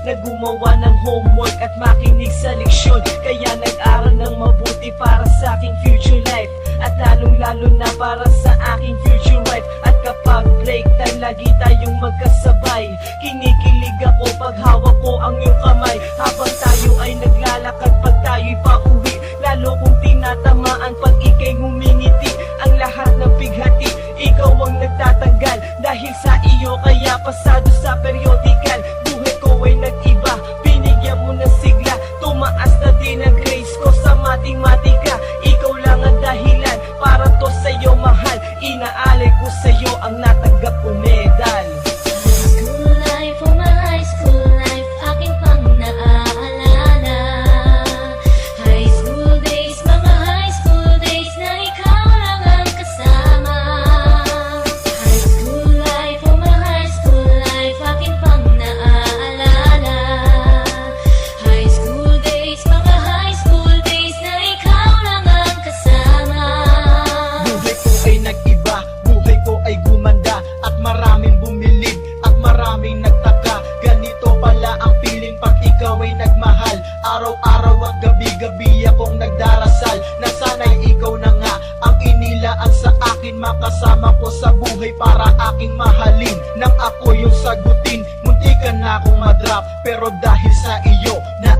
na gumawa ng homework at makinig sa leksyon. Kaya nag-aral ng mabuti para sa aking future life, at lalong-lalo na para sa aking future wife. At kapag break time, lagi tayong magkasabay. Kinikilig ako pag hawak ko ang iyong kamay, habang tayo ay naglalakad pag tayo'y pauwi. Lalo kong tinatamaan pag ika'y ngumingiti. Ang lahat ng bighati, ikaw ang nagtatanggal. Dahil sa iyo kaya pasado sa periodical. Buhay ko ay nag-iba, binigyan mo ng sigla. Tumaas na din ang grades ko sa matematika. Ikaw lang ang dahilan para to sa'yo mahal. Inaalay ko sa'yo ang natanggap kong medal. School life, oh my high school life, aking pang naaalala. High school days, mga high school days na ikaw lang ang kasama. High school life, oh my high school life, aking pang naaalala. High school days, mga high school days na ikaw lang ang kasama. Buhay ko ay nag-iba, buhay ko ay gumanda, at maraming bumilib, at maraming nagtaka. Ganito pala ang feeling pag ikaw ay nagmahal. Araw-araw at gabi-gabi akong nagdarasal na sana'y ikaw na nga ang inilaan sa akin. Makasama ko sa buhay para aking mahalin. Nang ako yung sagutin, muntikan na akong madrop, pero dahil sa iyo na